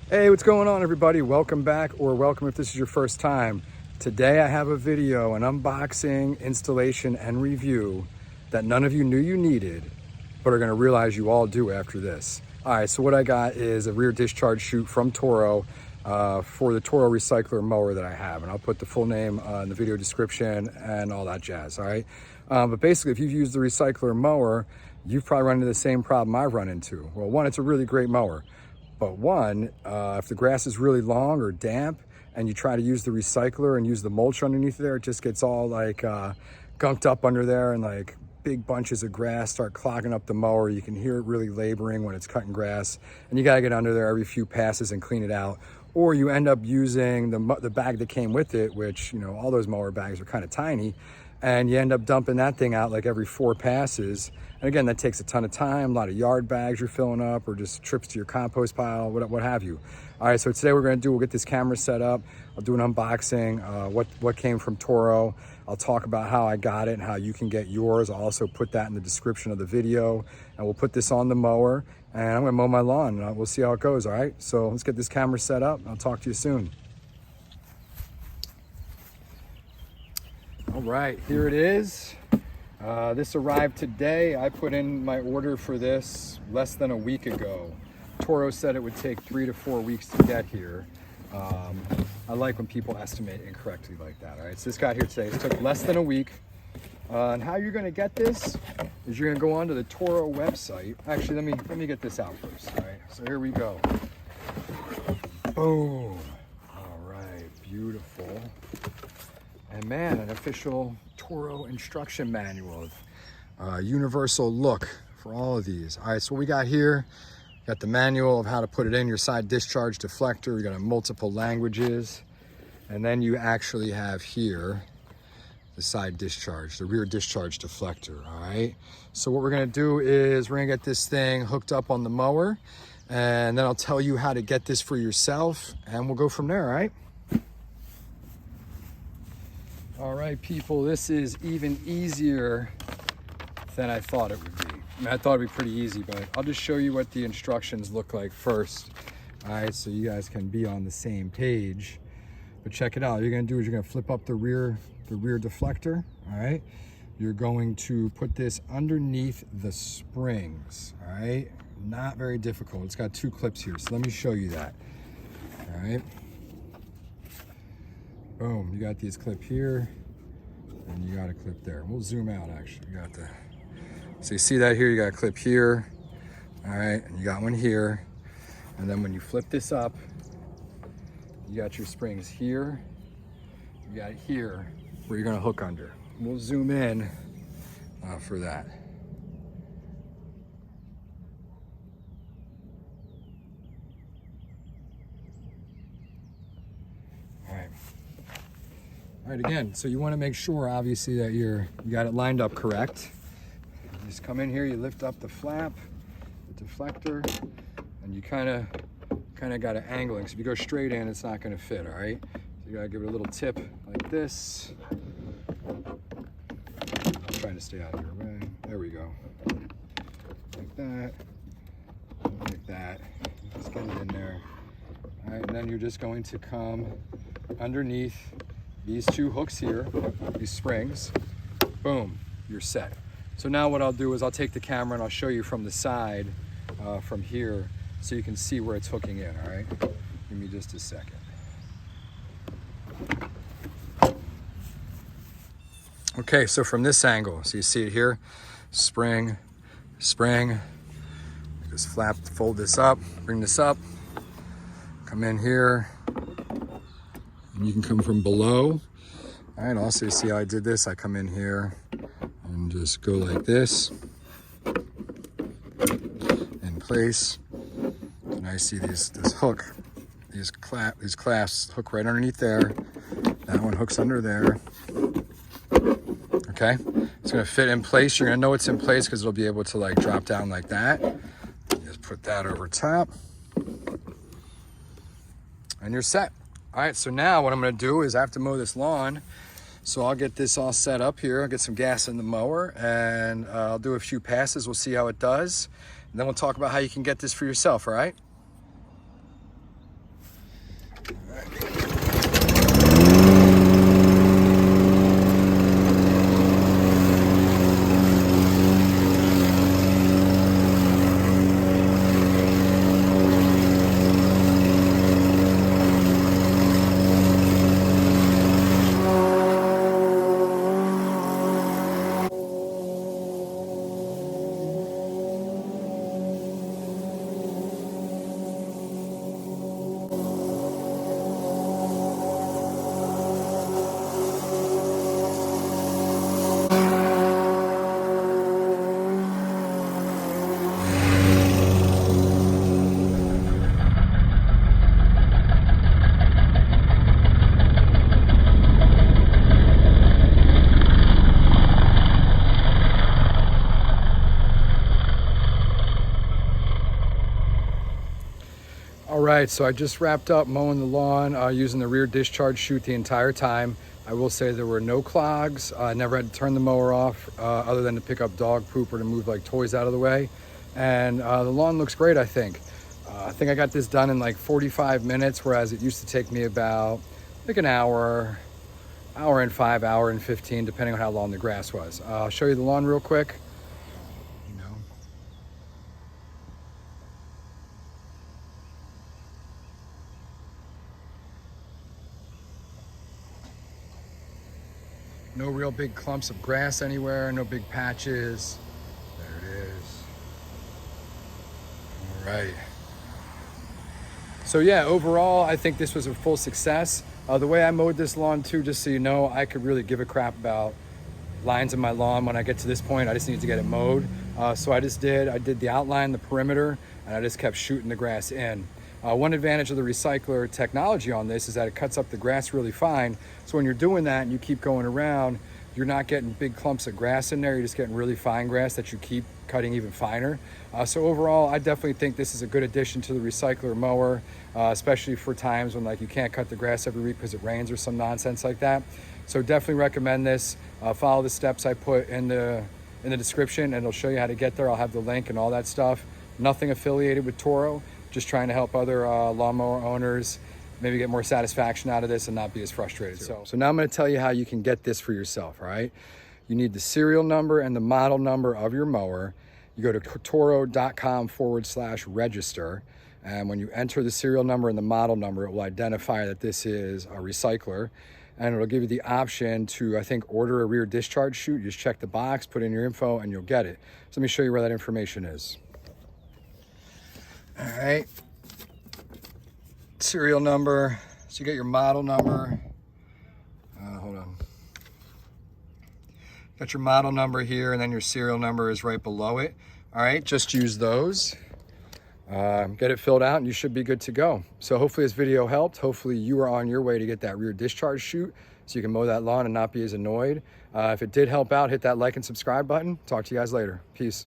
Hey, what's going on, everybody? Welcome back, or welcome if this is your first time. Today I have a video, an unboxing, installation, and review that none of you knew you needed, but are gonna realize you all do after this. All right, so what I got is a rear discharge chute from Toro for the Toro Recycler Mower that I have. And I'll put the full name in the video description and all that jazz, all right? But basically, if you've used the Recycler Mower, you've probably run into the same problem I've run into. Well, one, it's a really great mower. But one, if the grass is really long or damp and you try to use the recycler and use the mulch underneath there, it just gets all like gunked up under there, and like big bunches of grass start clogging up the mower. You can hear it really laboring when it's cutting grass, and you gotta get under there every few passes and clean it out. Or you end up using the bag that came with it, which, you know, all those mower bags are kind of tiny, and you end up dumping that thing out like every 4 passes. And again, that takes a ton of time, a lot of yard bags you're filling up, or just trips to your compost pile, what have you. All right, so today we'll get this camera set up. I'll do an unboxing, what came from Toro. I'll talk about how I got it and how you can get yours. I'll also put that in the description of the video, and we'll put this on the mower, and I'm gonna mow my lawn, and we'll see how it goes, all right? So let's get this camera set up. I'll talk to you soon. All right, here it is. This arrived today. I put in my order for this less than a week ago. Toro said it would take 3 to 4 weeks to get here. I like when people estimate incorrectly like that. All right, so this got here today. It took less than a week. And how you're gonna get this is you're gonna go onto the Toro website. Actually, let me get this out first. All right, so here we go. Boom. All right, beautiful. And man, an official Toro instruction manual, universal look for all of these. All right, so what we got here, got the manual of how to put it in your side discharge deflector. You got multiple languages. And then you actually have here the side discharge, the rear discharge deflector, all right? So what we're gonna do is we're gonna get this thing hooked up on the mower, and then I'll tell you how to get this for yourself, and we'll go from there, all right? All right, people, this is even easier than I thought it would be. I mean, I thought it'd be pretty easy, but I'll just show you what the instructions look like first. All right, so you guys can be on the same page. But check it out. What you're gonna do is you're gonna flip up the rear deflector, all right? You're going to put this underneath the springs, all right? Not very difficult. It's got 2 clips here, so let me show you that, all right? Boom, you got these clip here, and you got a clip there. We'll zoom out, actually. You got the, so you see that here, you got a clip here, all right, and you got one here. And then when you flip this up, you got your springs here, you got it here, where you're gonna hook under. We'll zoom in for that. All right, again, so you wanna make sure, obviously, that you got it lined up correct. You just come in here, you lift up the flap, the deflector, and you kinda got it angling. So if you go straight in, it's not gonna fit, all right? So you gotta give it a little tip like this. I'm trying to stay out of your way. There we go. Like that, like that. Just get it in there. All right, and then you're just going to come underneath these 2 hooks here, these springs. Boom, you're set. So now what I'll do is I'll take the camera and I'll show you from the side, from here, so you can see where it's hooking in, all right? Give me just a second. Okay, so from this angle, so you see it here, spring, spring. Just flap, fold this up, bring this up, come in here, and you can come from below. All right, also you see how I did this? I come in here and just go like this, in place. And I see this hook, these clasps hook right underneath there. That one hooks under there. Okay, it's gonna fit in place. You're gonna know it's in place because it'll be able to like drop down like that. Just put that over top, and you're set. All right, so now what I'm gonna do is I have to mow this lawn. So I'll get this all set up here. I'll get some gas in the mower, and I'll do a few passes. We'll see how it does. And then we'll talk about how you can get this for yourself, all right? All right, so I just wrapped up mowing the lawn using the rear discharge chute the entire time. I will say there were no clogs. I never had to turn the mower off other than to pick up dog poop or to move like toys out of the way. And the lawn looks great, I think. I think I got this done in like 45 minutes, whereas it used to take me about like an hour and 5, hour and 15, depending on how long the grass was. I'll show you the lawn real quick. No real big clumps of grass anywhere, no big patches. There it is. All right. So yeah, overall, I think this was a full success. The way I mowed this lawn too, just so you know, I could really give a crap about lines in my lawn when I get to this point. I just need to get it mowed. So I did the outline, the perimeter, and I just kept shooting the grass in. One advantage of the recycler technology on this is that it cuts up the grass really fine. So when you're doing that and you keep going around, you're not getting big clumps of grass in there. You're just getting really fine grass that you keep cutting even finer. So overall, I definitely think this is a good addition to the recycler mower, especially for times when like you can't cut the grass every week because it rains or some nonsense like that. So definitely recommend this. Follow the steps I put in the description and it'll show you how to get there. I'll have the link and all that stuff. Nothing affiliated with Toro. Just trying to help other lawnmower owners maybe get more satisfaction out of this and not be as frustrated. So now I'm going to tell you how you can get this for yourself, all right? You need the serial number and the model number of your mower. You go to toro.com/register. And when you enter the serial number and the model number, it will identify that this is a recycler. And it'll give you the option to, I think, order a rear discharge chute. You just check the box, put in your info, and you'll get it. So let me show you where that information is. All right, serial number. So you get your model number. Hold on. Got your model number here, and then your serial number is right below it. All right, just use those. Get it filled out, and you should be good to go. So hopefully this video helped. Hopefully you are on your way to get that rear discharge chute so you can mow that lawn and not be as annoyed. If it did help out, hit that like and subscribe button. Talk to you guys later. Peace.